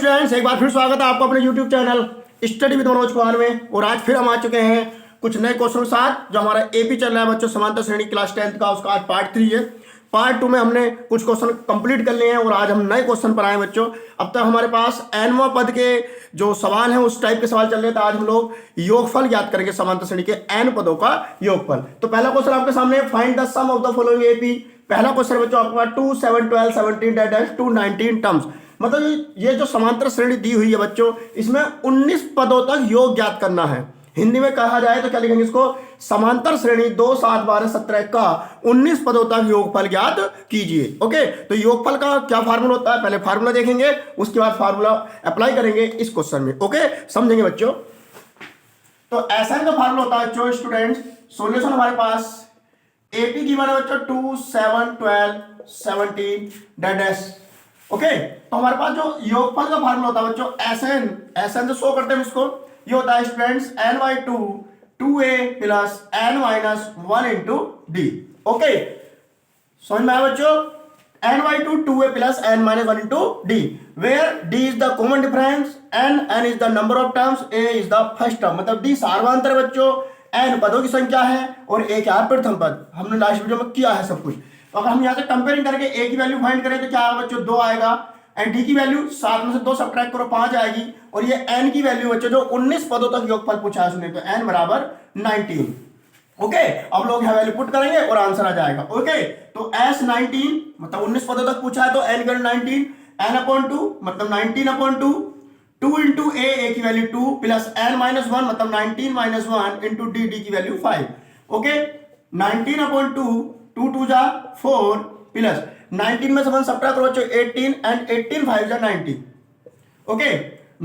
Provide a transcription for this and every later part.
Students, एक बार फिर स्वागत है आपको अपने YouTube channel study with Manoj Kumar में। और आज फिर हम आ चुके हैं कुछ नए क्वेश्चन के साथ। जो हमारा एपी चल रहा है बच्चों समांतर श्रेणी क्लास 10th का, उसका आज पार्ट 3 है। पार्ट 2 में हमने कुछ क्वेश्चन कंप्लीट कर लिए हैं और आज हम नए क्वेश्चन पर आए बच्चों। अब तक हमारे पास एनवां पद के जो सवाल हैं उस टाइप के सवाल चल रहे थे। आज हम लोग योगफल ज्ञात करेंगे समांतर श्रेणी के एन पदों का योगफल। तो पहला क्वेश्चन आपके सामने, find the sum of the following AP. पहला क्वेश्चन बच्चों आपके पास 2 7 12 17 219 टर्म्स, मतलब ये जो समांतर श्रेणी दी हुई है बच्चों, इसमें 19 पदों तक योग ज्ञात करना है। हिंदी में कहा जाए तो क्या लिखेंगे इसको, समांतर श्रेणी 2 7 12 17 का 19 पदों तक योगफल ज्ञात कीजिए। ओके, तो योगफल का क्या फार्मूला होता है, पहले फार्मूला देखेंगे, उसके बाद फार्मूला अप्लाई करेंगे इस क्वेश्चन में। ओके, समझेंगे बच्चों। तो ऐसा का फार्मूला होता है बच्चों स्टूडेंट्स, सॉल्यूशन हमारे पास एपी की माने बच्चों 2 7 12 17 डैश। ओके, तो हमारे पास जो योगफल का फार्मूला होता है बच्चों एसएन से शो करते हैं इसको। ये होता है students n/2 2a plus n-1 into D. Okay, समझ में आया बच्चों, n/2 2a plus n-1 into D, where d is the common difference, n is the number of terms, a is the first term. मतलब d सार्वधांतर बच्चों, n पदों की संख्या है और a क्या है प्रथम पद। हमने लास्ट वीडियो में किया है सब कुछ। तो अगर हम यहाँ से कंपेयरिंग करके a की वैल्यू फाइंड करें तो क्या आएगा बच्चों, 2 आएगा। एंड d की वैल्यू 7 में से 2 सब्ट्रैक्ट करो 5 आएगी। और ये n की वैल्यू बच्चों जो 19 पदों तक योगफल पूछा है उसने, तो n बराबर 19। ओके, अब लोग यहाँ वैल्यू पुट करेंगे और आंसर आ जाएगा। ओके, तो S19 मतलब 19 पदों तक पूछा है तो n इक्वल 19, n/2 मतलब 19/2, 2 इंटू a की वैल्यू 2 प्लस n-1 मतलब 19-1 इंटू डी की वैल्यू 5। ओके, 19/2 2 2 जा 4 प्लस 19 में से 1 सब्ट्रैक्ट करो बच्चों 18 एंड 18 5 जा 90। ओके,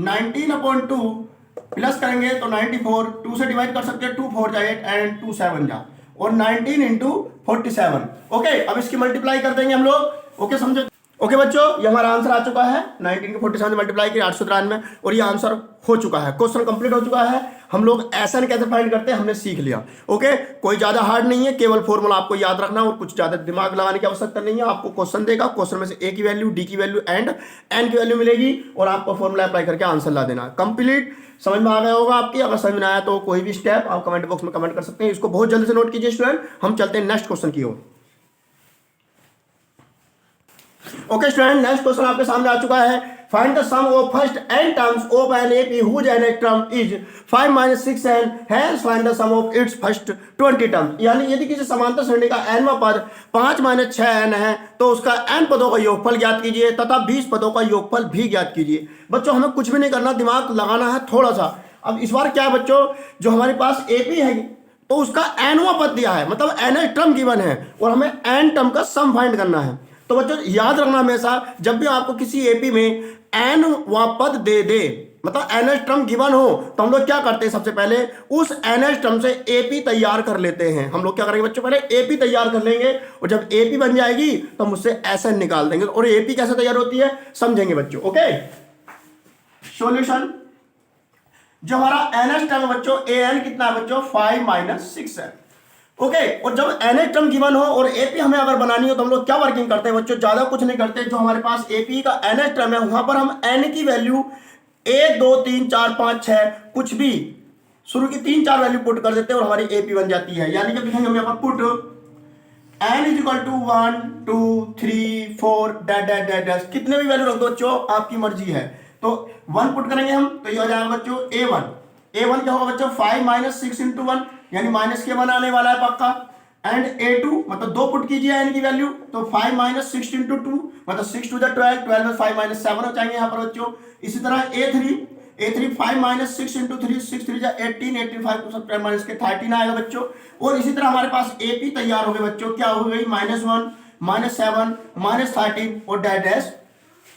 19/2 प्लस करेंगे तो 94, 2 से डिवाइड कर सकते हैं, 2 4 जा 8 एंड 2 7 जा, और 19 इंटू 47। ओके, अब इसकी मल्टीप्लाई कर देंगे हम लोग। ओके, समझो। ओके बच्चों, ये हमारा आंसर आ चुका है, 19 के 47 मल्टीप्लाई किया 893, और ये आंसर हो चुका है, क्वेश्चन कंप्लीट हो चुका है। हम लोग ऐसा कैसे फाइंड करते हैं हमने सीख लिया। ओके, कोई ज्यादा हार्ड नहीं है, केवल फॉर्मूला आपको याद रखना और कुछ ज्यादा दिमाग लगाने की आवश्यकता नहीं है। आपको क्वेश्चन देगा, क्वेश्चन में से a की वैल्यू, d की वैल्यू एंड n की वैल्यू मिलेगी और आपको फॉर्मूला अप्लाई करके आंसर ला देना। कंप्लीट समझ में आ गया होगा आपकी। अगर समझ में आया तो कोई भी स्टेप आप कमेंट बॉक्स में कमेंट कर सकते हैं। इसको बहुत जल्दी से नोट कीजिए स्टूडेंट। हम चलते हैं नेक्स्ट क्वेश्चन की ओर। ओके स्टूडेंट, नेक्स्ट क्वेश्चन आपके सामने आ चुका है। Find the sum of first n terms of an AP whose nth term is 5 - 6n, hence find the sum of its first 20 terms. यानी यदि किसी समांतर श्रेणी का nवां पद 5 - 6n है तो उसका n पदों का योगफल ज्ञात कीजिए तथा 20 पदों का योगफल भी ज्ञात कीजिए। बच्चों हमें कुछ भी नहीं करना, दिमाग लगाना है थोड़ा सा। अब इस बार क्या है बच्चों, जो हमारे पास एपी है तो उसका nवां पद दिया है, मतलब nth टर्म गिवन है और हमें n टर्म का सम फाइंड करना है। तो बच्चों याद रखना हमेशा, जब भी आपको किसी एपी में n पद दे, मतलब nth टर्म गिवन हो, तो हम लोग क्या करते हैं, सबसे पहले उस nth टर्म से एपी तैयार कर लेते हैं। हम लोग क्या करेंगे बच्चों, पहले एपी तैयार कर लेंगे और जब एपी बन जाएगी तो हम उससे SN निकाल देंगे। और एपी कैसे तैयार होती है समझेंगे बच्चों। ओके, सॉल्यूशन जो हमारा nth टर्म है बच्चों, an कितना है बच्चों, 5 - 6 है। ओके, और जब nth टर्म गिवन हो और एपी हमें अगर बनानी हो तो हम लोग क्या वर्किंग करते हैं बच्चों, ज्यादा कुछ नहीं करते। जो हमारे पास एपी का nth टर्म है वहां पर हम n की वैल्यू 1 2 3 4 5 6 कुछ भी शुरू की 3 4 वैल्यू पुट कर देते हैं और हमारी एपी बन जाती है। यानी कि लिखेंगे हम यहाँ पर पुट n = 1 2 3 4 डैश, कितने भी वैल्यू रख दो बच्चों, आपकी मर्जी है। तो 1 पुट करेंगे हम तो ये हो जाएगा बच्चों a1 क्या होगा बच्चों, 5 - 6 × 1 यानी -k1 आने वाला है पक्का। एंड a2 मतलब 2 पुट कीजिए n की वैल्यू, तो 5 - 6 × 2 मतलब 6 2 12, 12 में 5 - 7 हो जाएंगे यहाँ पर बच्चों। इसी तरह a3 5 - 6 × 3 6 3 जा 18, 18 5 को सब माइनस के 13 आएगा बच्चों। और इसी तरह हमारे पास एपी तैयार हो गए बच्चों, क्या हो गई, -1 -7 -13 और डैश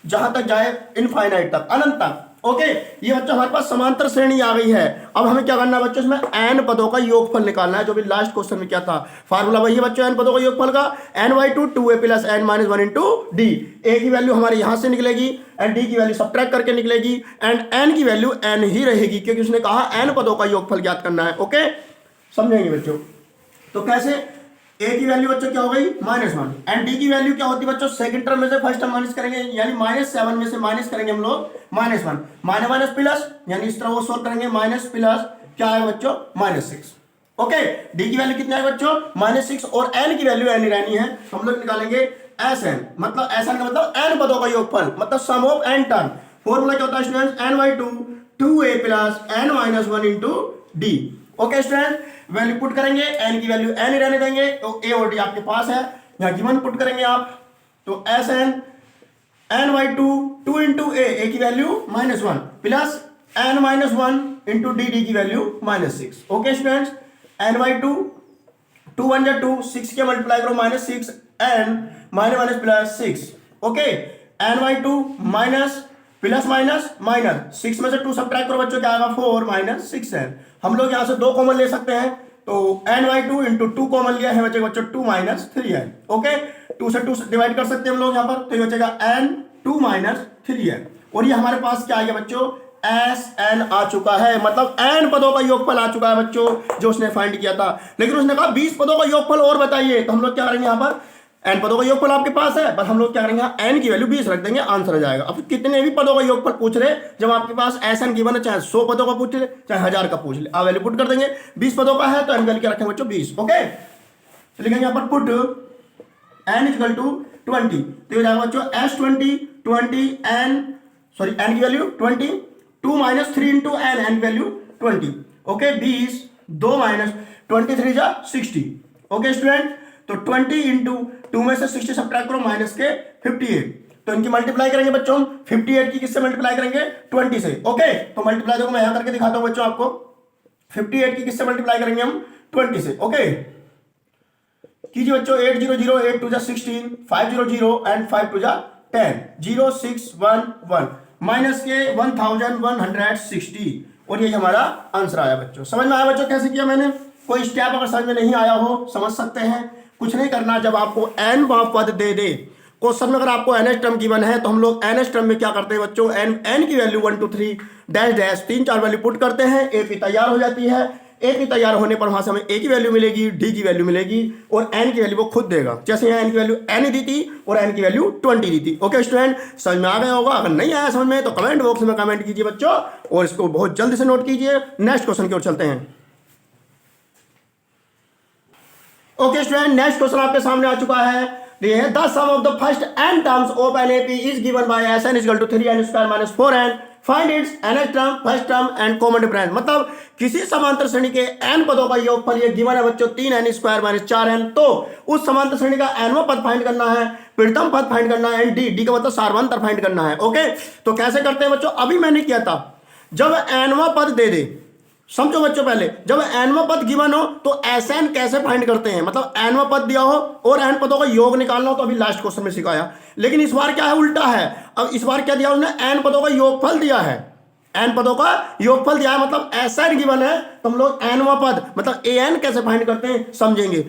जहां तक जाए इनफाइनाइट तक, अनंत तक। ओके, ये बच्चों हमारे पास समांतर श्रेणी आ गई है। अब हमें क्या करना है बच्चों, इसमें n पदों का योगफल निकालना है, जो भी लास्ट क्वेश्चन में क्या था, फार्मूला वही है बच्चों n पदों का योगफल का, n/2 2a plus n-1 into D. a की वैल्यू हमारे यहां से निकलेगी एंड d की वैल्यू सब्ट्रैक्ट करके निकलेगी एंड n की वैल्यू n ही रहेगी क्योंकि उसने कहा n पदों का योगफल ज्ञात करना है। ओके, समझेंगे बच्चों। तो कैसे, ए की वैल्यू बच्चों क्या हो गई -1 एंड डी की वैल्यू क्या होती है बच्चों, सेकंड टर्म में से फर्स्ट टर्म माइनस करेंगे, यानी -7 में से माइनस करेंगे हम लोग -1 माइनस प्लस, यानी इस तरह वो सोल्व करेंगे माइनस प्लस क्या है बच्चों -6। ओके, डी की वैल्यू कितना है बच्चों -6 और एन की वैल्यू एन रहनी है, हम लोग निकालेंगे एस एन, मतलब एस एन का मतलब एन पदों का योगफल, मतलब सम ऑफ एन टर्म। फॉर्मूला क्या होता है students, n/2 2a plus n-1 into D. Okay student, value put करेंगे, एन की वैल्यू एन रहने देंगे, तो ए और डी आपके पास है, यहाँ गिवन पुट करेंगे आप, तो एस एन n/2 2 इंटू ए की value -1 plus n-1 into D की वैल्यू -6। ओके स्टूडेंट्स, n/2 2 1 जा 2 6 के मल्टीप्लाई करो -6 n -1 plus 6। Okay, n/2 minus plus minus minus 6 में से 2 सब्ट्रैक्ट करो बच्चों, क्या आएगा 4 - 6n। हम लोग यहाँ से 2 कॉमन ले सकते हैं, तो n/2 इंटू 2 कॉमन लिया है, बचेगा बच्चों 2 - 3n। ओके, 2 से 2 डिवाइड कर सकते हैं हम लोग यहाँ पर, तो ये बचेगा n 2 - 3n, और ये हमारे पास क्या आ गया बच्चों Sn आ चुका है, मतलब n पदों का योगफल आ चुका है बच्चों, जो उसने फाइंड किया था। लेकिन उसने कहा 20 पदों का योगफल और बताइए, तो हम लोग क्या करेंगे यहाँ पर, n पदों का योगफल आपके पास है, बस हम लोग क्या करेंगे n की वैल्यू 20 रख देंगे, आंसर आ जाएगा। अब कितने भी पदों का योगफल पूछ रहे, जब आपके पास Sn गिवन है, चाहे 100 पदों का पूछ ले चाहे 1000 का पूछ ले, आप वैल्यू पुट कर देंगे। 20 पदों का है तो n वैल्यू क्या रखेंगे बच्चों 20। ओके, तो लिखेंगे यहाँ पर पुट n = 20, तो ये जाएगा बच्चों S20 20 n की वैल्यू 20 2 - 3 इंटू n की वैल्यू 20। ओके, 20 2 - 23 जा 60। ओके स्टूडेंट, तो 20 इंटू 2 में से 60 सब्ट्रैक्ट करो माइनस के 58, तो इनकी मल्टीप्लाई करेंगे बच्चों, 58 की किससे मल्टीप्लाई करेंगे 20 से। ओके, तो मल्टीप्लाई देखो मैं यहां करके दिखाता हूं बच्चों आपको, 58 की किससे मल्टीप्लाई करेंगे हम 20 से। ओके, कीजिए बच्चों, 8 0 0 8 2 जा 16 5 0 0 एंड 5 2 जा 10 0 6 1 1 माइनस के 1160, और यही हमारा आंसर आया बच्चों। समझ में आया बच्चों कैसे किया मैंने? कोई स्टेप अगर समझ में नहीं आया हो समझ सकते हैं, कुछ नहीं करना, जब आपको n पद दे दे क्वेश्चन में, अगर आपको ns टर्म गिवन है तो हम लोग ns टर्म में क्या करते हैं बच्चों, n की value 1 2 3 dash dash 3 4 value put करते हैं, AP तैयार हो जाती है। AP तैयार होने पर वहां से हमें A की वैल्यू मिलेगी, D की वैल्यू मिलेगी, और n की वैल्यू वो खुद देगा। जैसे यहाँ n की वैल्यू n दी थी और n की वैल्यू 20 दी थी। ओके स्टूडेंट, समझ में आ गया होगा, अगर नहीं आया समझ में तो कमेंट बॉक्स में कमेंट कीजिए बच्चों, और इसको बहुत जल्दी से नोट कीजिए। नेक्स्ट क्वेश्चन की ओर चलते हैं। ओके स्टूडेंट, नेक्स्ट क्वेश्चन आपके सामने आ चुका है, ये है the sum of the first n terms of an AP is given by Sn = 3n² - 4n, find its nth term, first term and common difference. मतलब किसी समांतर श्रेणी के n पदों का योगफल ये गिवन है बच्चों 3n² - 4n, तो उस समांतर श्रेणी का nवां पद फाइंड करना है, प्रथम पद फाइंड करना है, एंड डी का मतलब सार्वंतर फाइंड करना है। ओके, तो कैसे करते हैं बच्चों, अभी मैंने किया था, जब nवां पद दे दे, समझो बच्चों, पहले जब nवां पद गिवन हो तो Sn कैसे फाइंड करते हैं, मतलब nवां पद दिया हो और n पदों का योग निकालना हो, तो अभी लास्ट क्वेश्चन में सिखाया। लेकिन इस बार क्या है, उल्टा है। अब इस बार क्या दिया उन्होंने, n पदों का योगफल दिया है, n पदों का योगफल दिया है, मतलब Sn गिवन है, तो हम लोग nवां पद मतलब an कैसे फाइंड करते हैं समझेंगे।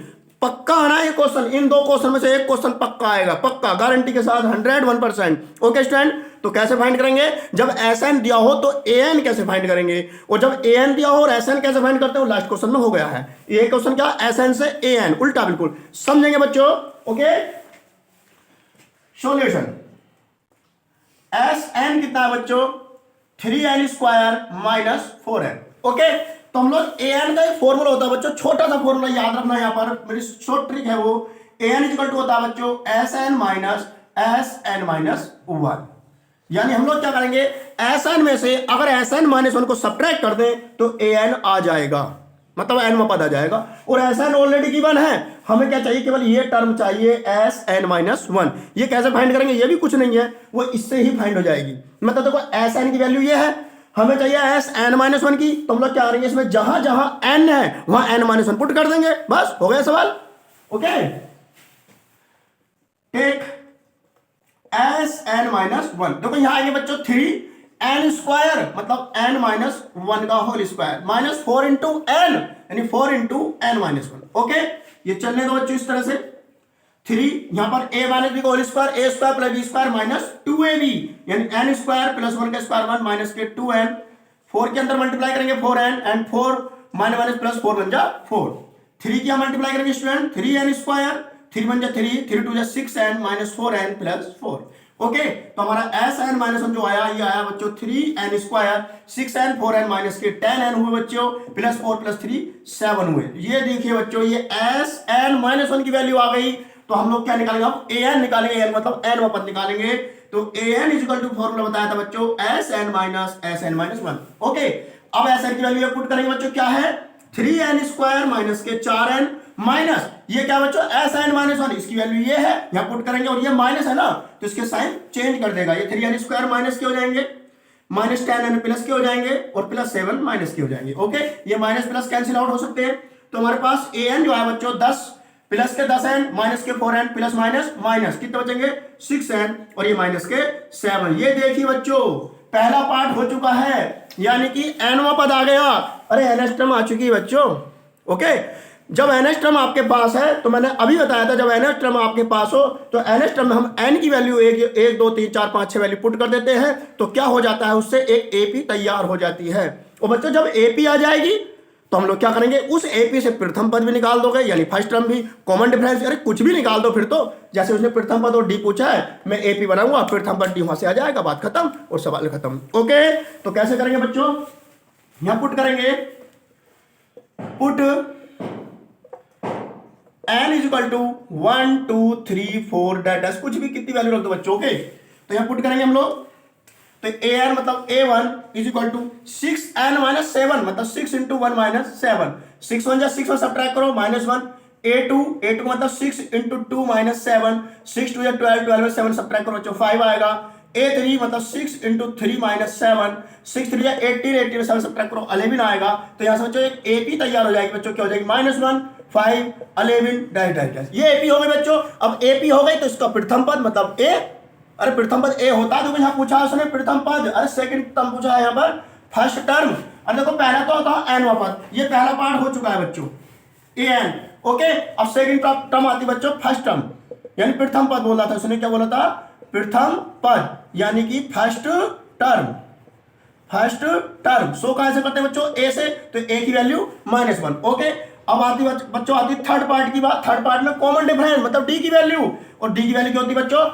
पक्का आना ये क्वेश्चन, इन दो क्वेश्चन में से एक क्वेश्चन पक्का आएगा, पक्का गारंटी के साथ 101%। ओके स्टूडेंट, तो कैसे फाइंड करेंगे, जब Sn दिया हो तो an कैसे फाइंड करेंगे, और जब an दिया हो और Sn कैसे फाइंड करते हो, लास्ट क्वेश्चन में हो गया है। ये क्वेश्चन क्या, Sn से an, उल्टा बिल्कुल समझेंगे बच्चों। ओके, सॉल्यूशन, Sn कितना है बच्चों 3n² - 4n। ओके, तो हम लोग an का एक फॉर्मूला होता है बच्चों, छोटा सा फॉर्मूला याद रखना, यहाँ पर मेरी शॉर्ट ट्रिक है वो, an = होता है बच्चों Sn - 1, यानी हम लोग क्या करेंगे, Sn में से अगर Sn - 1 को सब्ट्रैक्ट कर दें तो an आ जाएगा, मतलब nवां पद आ जाएगा, और Sn ऑलरेडी गिवन है, हमें क्या चाहिए, केवल ये टर्म चाहिए Sn - 1। ये कैसे फाइंड करेंगे, ये भी कुछ नहीं है, वो इससे ही फाइंड हो जाएगी। मतलब देखो Sn की वैल्यू ये है, हमें चाहिए Sn - 1 की, तो हम लोग क्या करेंगे, इसमें जहां जहां n है वहां n - 1 पुट कर देंगे, बस हो गया सवाल। ओके, टेक Sn - 1, देखो यहां आएंगे बच्चों 3n² मतलब n - 1 का whole square minus 4 into n, यानी 4 इंटू n - 1। ओके, ये चलने दो बच्चों इस तरह से, 3 यहां पर a - b का whole square, a² + b² minus 2ab, यानी n² + 1 का स्क्वायर 1 माइनस के 2n, 4 के अंदर मल्टीप्लाई करेंगे 4n एंड 4 - 1 + 4 बन जा 4, 3 की हम मल्टीप्लाई करेंगे student, 3n², 3 1 3, 3 2 6n minus 4n plus 4। Okay, तो हमारा एस एन माइनस वन जो आया, ये आया बच्चों 3n², 6n 4n माइनस के 10n हुए बच्चों, प्लस 4 प्लस 3 7 हुए। ये देखिए बच्चों, ये एस एन माइनस वन की वैल्यू आ गई। तो हम लोग क्या निकालेंगे, अब an निकालेंगे, n मतलब n पद निकालेंगे। तो an is equal to formula बताया था बच्चों S N minus one. Okay, अब एस एन की वैल्यू पुट करेंगे बच्चों, क्या है 3n² माइनस के 4n माइनस ये क्या बच्चों एस एन माइनस वन, इसकी वैल्यू ये है, यहां पुट करेंगे और ये माइनस है ना, तो इसके साइन चेंज कर देगा। ये 3n² माइनस के हो जाएंगे, माइनस 10n प्लस के हो जाएंगे और प्लस 7 माइनस के हो जाएंगे। ओके, ये माइनस प्लस कैंसिल आउट हो सकते हैं। तो हमारे पास an जो है बच्चों 10 प्लस के 10n माइनस के 4n प्लस माइनस माइनस कितने बचेंगे 6n और ये माइनस के 7। ये देखिए बच्चों, पहला पार्ट हो चुका है, यानी कि nवां पद आ गया। अरे ns टर्म आ चुकी है बच्चों। ओके, जब ns टर्म आपके पास है, तो मैंने अभी बताया था, जब ns टर्म आपके पास हो तो ns टर्म में हम n की वैल्यू 1 2 3 4 5 6 वैल्यू पुट कर देते हैं, तो क्या हो जाता है, उससे एक एपी तैयार हो जाती है। और बच्चों जब एपी आ जाएगी तो हम लोग क्या करेंगे, उस एपी से प्रथम पद भी निकाल दोगे, यानी फर्स्ट टर्म भी, कॉमन डिफरेंस, अरे कुछ भी निकाल दो फिर तो। जैसे उसने प्रथम पद और डी पूछा है, मैं एपी बनाऊंगा, प्रथम पद डी वहां से आ जाएगा, बात खत्म और सवाल खत्म। ओके, तो कैसे करेंगे बच्चों, यहां पुट करेंगे, put n is equal to 1 2 3 4 dash कुछ भी कितनी वैल्यू रख दो बच्चों। ओके, तो यहां पुट करेंगे हम लोग, तो an मतलब a1 is equal to 6n minus 7, मतलब 6 इंटू 1 माइनस 7, 6 1 6 में सब्ट्रैक्ट करो माइनस 1, a2 मतलब 6 इंटू 2 माइनस 7, 6 2 12, 12 में 7 सब्ट्रैक्ट करो बच्चों 5 आएगा। a3 मतलब 6 इंटू 3 माइनस 7, 6 3 18, 18 में 7 सब्ट्रैक्ट करो 11 आएगा। तो यहां से बच्चों एक एपी तैयार हो जाएगी बच्चों, क्या हो जाएगी -1 5 11 डैश डैश डैश। ये एपी हो गई बच्चों। अब एपी हो गई तो इसका प्रथम पद मतलब ए, अरे प्रथम पद ए होता है, तो यहां पूछा है उसने प्रथम पद, अरे सेकंड टर्म पूछा है यहां पर फर्स्ट टर्म। अब देखो पहला तो होता है एन पद, ये पहला पार्ट हो चुका है बच्चों ए एन। ओके, अब सेकंड टर्म आती बच्चों फर्स्ट टर्म, यानी प्रथम पद बोला था उसने, क्या बोला था, प्रथम पद यानी कि फर्स्ट टर्म, फर्स्ट टर्म। सो कहां से करते हैं बच्चों, ए से, तो ए की वैल्यू -1। ओके, अब आती बच्चों आती थर्ड पार्ट की बात। थर्ड पार्ट में कॉमन डिफरेंस मतलब डी की वैल्यू, और डी की वैल्यू क्या होती है बच्चों,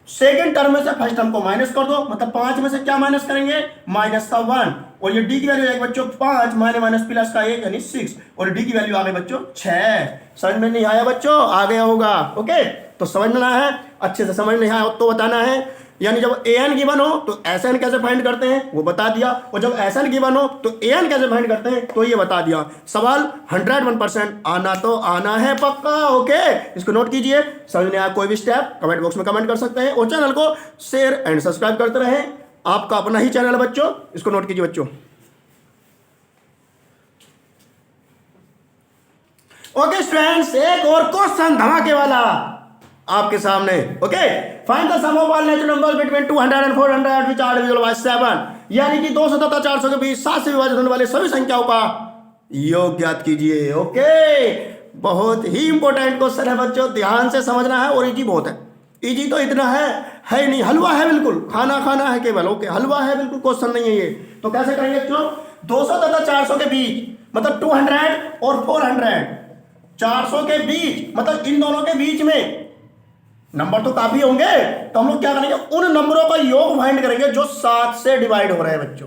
सेकंड टर्म में से फर्स्ट टर्म को माइनस कर दो, मतलब 5 में से क्या माइनस करेंगे, माइनस का 1, और ये डी की वैल्यू आएगी बच्चों 5 माइनस प्लस का 1 यानी 6, और डी की वैल्यू आ गई बच्चों 6। समझ में नहीं आया बच्चों, आ गया होगा। ओके, तो समझना है, अच्छे से समझ नहीं आया तो बताना है। यानी जब an गिवन हो तो sn कैसे फाइंड करते हैं वो बता दिया, और जब sn गिवन हो तो an कैसे फाइंड करते हैं तो ये बता दिया। सवाल 101% आना तो आना है पक्का। ओके, इसको नोट कीजिए। समझ में आया कोई भी स्टेप कमेंट बॉक्स में कमेंट कर सकते हैं, और चैनल को शेयर एंड सब्सक्राइब करते रहें। आपका अपना ही चैनल है बच्चों, इसको नोट कीजिए बच्चों। ओके स्टूडेंट्स, एक और क्वेश्चन धमाके वाला आपके सामने। Okay, find the sum of all natural numbers between 200 and 400 which are divisible by 7, यानी कि 200 तथा 400 के बीच 7 से विभाजित होने वाले सभी संख्याओं का योग ज्ञात कीजिए। ओके, बहुत ही इंपॉर्टेंट क्वेश्चन है बच्चों, ध्यान से समझना है, और इजी बहुत है। इजी तो इतना है ही नहीं, हलवा है बिल्कुल, खाना खाना है केवल। ओके, हलवा है बिल्कुल, क्वेश्चन नहीं है ये। तो कैसे करेंगे बच्चों, 200 तथा 400 के बीच मतलब 200 और 400, 400 के बीच मतलब इन दोनों के बीच में नंबर तो काफी होंगे, तो हम लोग क्या करेंगे, उन नंबरों का योग फाइंड करेंगे जो 7 से डिवाइड हो रहे हैं बच्चों।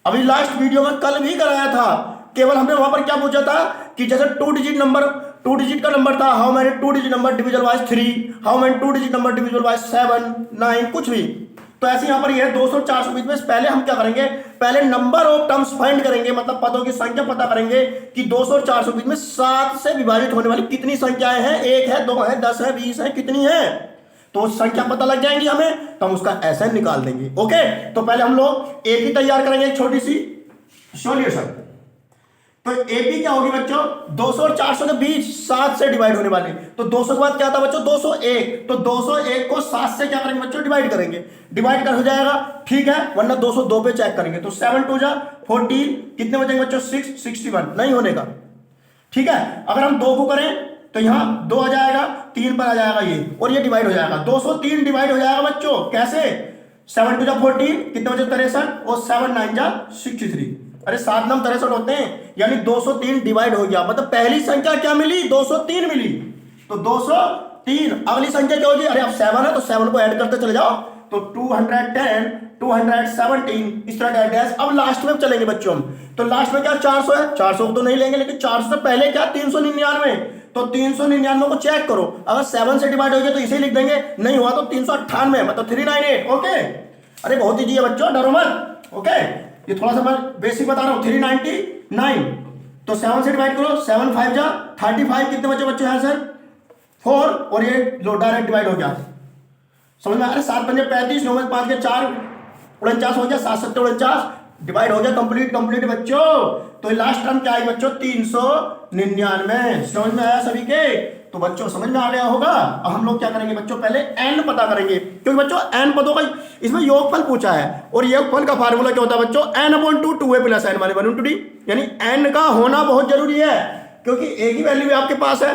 अभी लास्ट वीडियो में कल भी कराया था, केवल हमने वहां पर क्या पूछा था कि जैसे 2 डिजिट का नंबर था, how many 2 digit number divisible by 3, how many 2 digit number divisible by 7 9 कुछ भी। तो ऐसे यहां पर ये 200 400 बीच में पहले हम क्या करेंगे, पहले नंबर ऑफ टर्म्स फाइंड करेंगे, मतलब पदों की संख्या पता करेंगे कि 200 और 400 बीच में 7 से विभाजित होने वाली कितनी संख्याएं हैं, 1 है 2 है 10 है 20 है, कितनी है, तो संख्या पता लग जाएंगी हमें, तो हम उसका एसएन निकाल देंगे। ओके, तो पहले हम लोग एपी तैयार करेंगे, एक छोटी सी सॉल्यूशन। तो एपी क्या होगी बच्चों, 200 और 400 के बीच 7 से डिवाइड होने वाले, तो 200 के बाद क्या था बच्चों 201, तो 201 को 7 से क्या करेंगे बच्चों, डिवाइड करेंगे, डिवाइड कर हो जाएगा, ठीक है, वरना 202 पे चेक करेंगे, तो 7 2 जा 14, कितने बचेंगे बच्चों 6 61, नहीं होने का, ठीक है। अगर हम 2 को करें तो यहां 2 आ जाएगा, 3 पर आ जाएगा ये, और ये डिवाइड हो जाएगा, 203 डिवाइड हो जाएगा बच्चों, कैसे, 7 2 जा 14, कितने बचे 63, और 7 9 जा 63। अरे 7 9 63 होते हैं, यानी 203 डिवाइड हो गया, मतलब पहली संख्या क्या मिली, 203 मिली, तो 203। अगली संख्या क्या होगी, अरे अब 7 है तो 7 को ऐड करते चले जाओ, तो 210 217 इस तरह डैश। अब लास्ट में चलेंगे बच्चों हम, तो लास्ट में क्या 400 है, 400 को तो नहीं लेंगे, लेकिन 400 से पहले क्या 399, तो 399 को चेक करो, अगर 7 से डिवाइड हो गया तो इसे लिख देंगे, नहीं हुआ तो 398 मतलब 398। ओके, अरे बहुत ईजी है बच्चों, डरो मत। ओके, ये थोड़ा सा मैं बेसिक बता रहा हूं। 399 तो 7 से डिवाइड करो, 7 5 जा 35, कितने बचे बच्चों यहाँ से 4, और ये लो डायरेक्ट डिवाइड हो गया, समझ में आ रहा है। 7 5 35, 9 5 के 4 49 हो गया, 7 7 49 डिवाइड हो गया, कंप्लीट बच्चों। तो लास्ट टर्म क्या आई बच्चों 399, समझ में आया सभी के, तो बच्चों समझ में आ गया होगा। अब हम लोग क्या करेंगे बच्चों, पहले n पता करेंगे, क्योंकि बच्चों n पदों का इसमें योगफल पूछा है, और योगफल का फार्मूला क्या होता है बच्चों, n/2 2a + n - 1 * d, यानी n का होना बहुत जरूरी है, क्योंकि a की वैल्यू भी आपके पास है,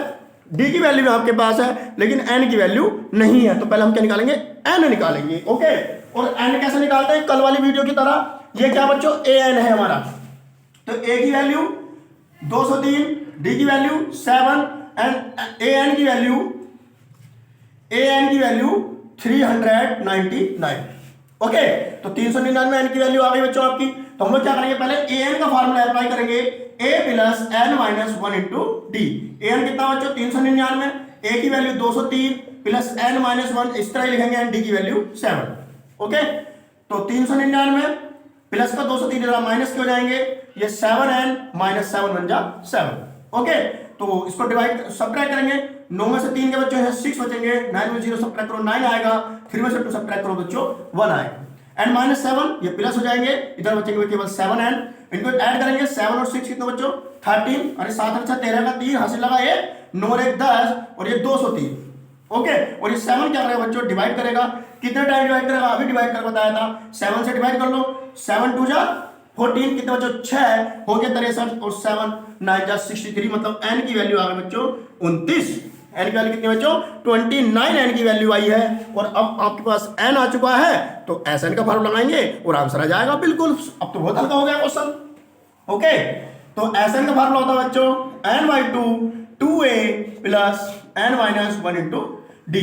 d की वैल्यू भी आपके पास है, लेकिन n की वैल्यू नहीं है, तो पहले हम क्या निकालेंगे, n निकालेंगे। ओके, और n कैसे निकालते हैं, कल वाली वीडियो की तरह, ये क्या बच्चों an है हमारा, तो a की वैल्यू 203, d की वैल्यू 7 एंड an की वैल्यू 399। ओके, तो 399 n की वैल्यू आ गई बच्चों आपकी। तो हम लोग क्या करेंगे, पहले an का फार्मूला अप्लाई करेंगे, a + n - 1 * d। an कितना बच्चों 399, a की वैल्यू 203 + n - 1 इस तरह लिखेंगे, एंड d की वैल्यू 7। ओके, तो 399 प्लस का 203 जरा माइनस क्यों जाएंगे, ये 7n - 7 बन जा 7। ओके, तो इसको डिवाइड सब्ट्रैक्ट करेंगे, 9 में से 3 के बच्चों हैं 6 बचेंगे, 9 में 0 सब्ट्रैक्ट करो 9 आएगा, 3 में से 2 सब्ट्रैक्ट करो बच्चों 1 आएगा, एंड -7 ये प्लस हो जाएंगे, इधर बचेंगे केवल 7n, इनको ऐड करेंगे 7 और 6 कितने बच्चों 13, अरे 7 अच्छा 13 का 3 हासिल लगा, ये 9 और 1 10, और ये 203। ओके, और ये 7 क्या करेगा बच्चों, डिवाइड करेगा, कितने टाइम डिवाइड करेगा, अभी डिवाइड कर बताया था, 7 से डिवाइड कर लो, 7 2 जा 14, कितने बच्चों 6 हो गया 63, और 7 9 जा 63, मतलब n की वैल्यू आ गई बच्चों 29। n की वैल्यू कितनी बच्चों 29 n की वैल्यू आई है, और अब आपके पास n आ चुका है, तो Sn का फार्मूला लगाएंगे और आंसर आ जाएगा बिल्कुल। अब तो बहुत हल्का हो गया क्वेश्चन। ओके, तो Sn का फार्मूला होता है बच्चों n/2 2a + n - 1 * d।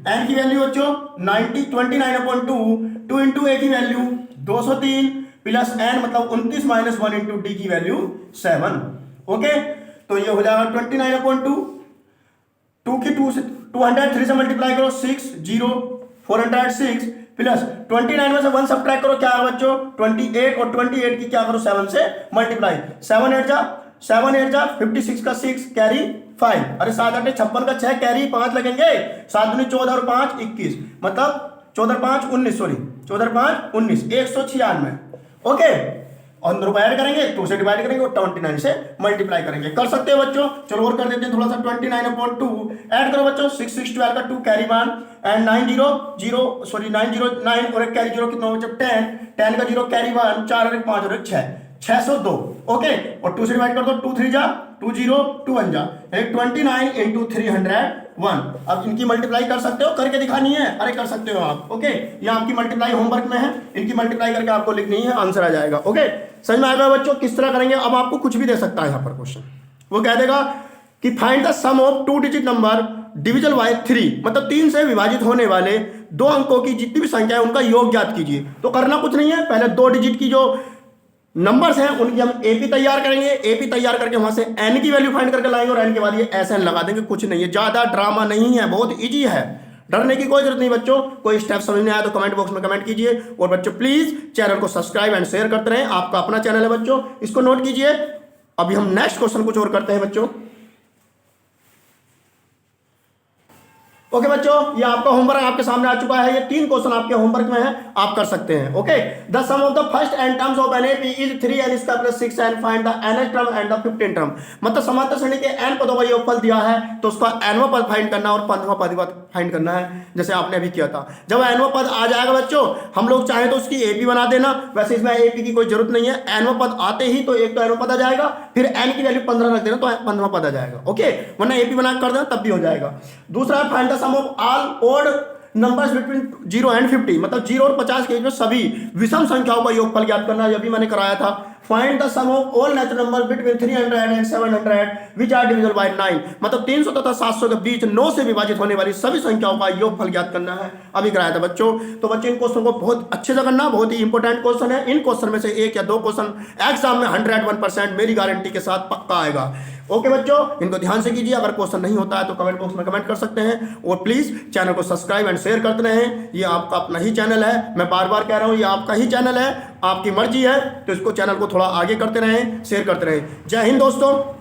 n की वैल्यू बच्चों 29/2, 2 × a की वैल्यू 203 प्लस n मतलब 29 - 1 * d की वैल्यू 7। ओके, तो ये हो जाएगा 29/2, 2 की 2 से 203 से मल्टीप्लाई करो 6 0 406 प्लस 29 में से 1 सब्ट्रैक्ट करो, क्या है बच्चों 28, और 28 की क्या करो 7 से मल्टीप्लाई, 7 8 जा 56 का 6 कैरी 5, अरे 7 8 56 का 6 कैरी 5 लगेंगे, 7 दूनी 14 और 5 21, मतलब 14 5 19, सॉरी 14 5 19 196। ओके, अंदर को ऐड करेंगे, 2 से डिवाइड करेंगे और 29 से मल्टीप्लाई करेंगे, कर सकते हो बच्चों। चलो और कर देते हैं थोड़ा सा, 29/2 ऐड करो बच्चों, 6 6 12 का 2 कैरी 1 एंड 9 0 0 सॉरी 9 0 9 और एक कैरी 0 कितना बच्चों 10 10 का 0 कैरी 1 4 और एक 5 और एक 6 602। ओके, और 2 से डिवाइड कर दो, 2 3 जा 2 0 2 1 जा 29 × 301। अब इनकी मल्टीप्लाई कर सकते हो, करके दिखानी है, अरे कर सकते हो आप। ओके, ये आपकी मल्टीप्लाई होमवर्क में है, इनकी मल्टीप्लाई करके आपको लिखनी है, आंसर आ जाएगा। ओके, समझ में आएगा बच्चों किस तरह करेंगे। अब आपको कुछ भी दे सकता है यहाँ पर क्वेश्चन, वो कह देगा कि find the sum of 2 digit number divisible by 3, मतलब 3 से विभाजित होने वाले 2 अंकों की जितनी भी संख्या है उनका योग ज्ञात कीजिए। तो करना कुछ नहीं है, पहले 2 डिजिट की जो नंबर्स हैं उनकी हम एपी तैयार करेंगे, एपी तैयार करके वहां से एन की वैल्यू फाइंड करके लाएंगे, और एन के बाद ये एसएन लगा देंगे, कुछ नहीं है, ज्यादा ड्रामा नहीं है, बहुत इजी है, डरने की कोई जरूरत नहीं बच्चों। कोई स्टेप समझ में आया तो कमेंट बॉक्स में कमेंट कीजिए, और बच्चों प्लीज चैनल को सब्सक्राइब एंड शेयर करते रहें, आपका अपना चैनल है बच्चों, इसको नोट कीजिए। अभी हम नेक्स्ट क्वेश्चन कुछ और करते हैं बच्चों। ओके बच्चों, ये आपका होमवर्क आपके सामने आ चुका है, ये 3 क्वेश्चन आपके होमवर्क में है, आप कर सकते हैं। Okay, the sum of the first n terms of an AP is 3n² + 6n, find the nth term and the 15th टर्म। मतलब समांतर श्रेणी के n पदों का योगफल दिया है, तो उसका nवां पद फाइंड करना और 15वां पद फाइंड करना है, जैसे आपने अभी किया था। जब nवां पद आ जाएगा बच्चों, हम लोग चाहें तो उसकी एपी बना देना, वैसे इसमें एपी की कोई जरूरत नहीं है, nवां पद आते ही तो एक तो nवां पद आ जाएगा, फिर n की वैल्यू 15 रख देना तो 15वां पद आ जाएगा। ओके, वरना एपी बना कर देना तब भी हो जाएगा। दूसरा, find the sum of all odd numbers between 0 and 50, मतलब 0 और 50 के बीच में सभी विषम संख्याओं का योगफल ज्ञात करना, ये भी मैंने कराया था। Find the sum of all natural number between 300 and 700 which are divisible by 9। मतलब 300 तथा 700 के बीच 9 से विभाजित होने वाली सभी संख्याओं का योगफल ज्ञात करना है। अभी कराया था बच्चों। तो बच्चों इन क्वेश्चन को बहुत अच्छे से करना, बहुत ही इंपॉर्टेंट क्वेश्चन है। इन क्वेश्चन में से एक या दो क्वेश्चन एग्जाम में 101% मेरी गारंटी के साथ पक्का आएगा। ओके बच्चों, इनको ध्यान से कीजिए। अगर क्वेश्चन नहीं होता है तो कमेंट बॉक्स में कमेंट कर सकते हैं और प्लीज चैनल को सब्सक्राइब एंड शेयर करते रहें। ये आपका अपना ही चैनल है, मैं बार बार कह रहा हूं ये आपका ही चैनल है, आपकी मर्जी है, तो इसको चैनल को थोड़ा आगे करते रहें, शेयर करते रहें। जय हिंद दोस्तों।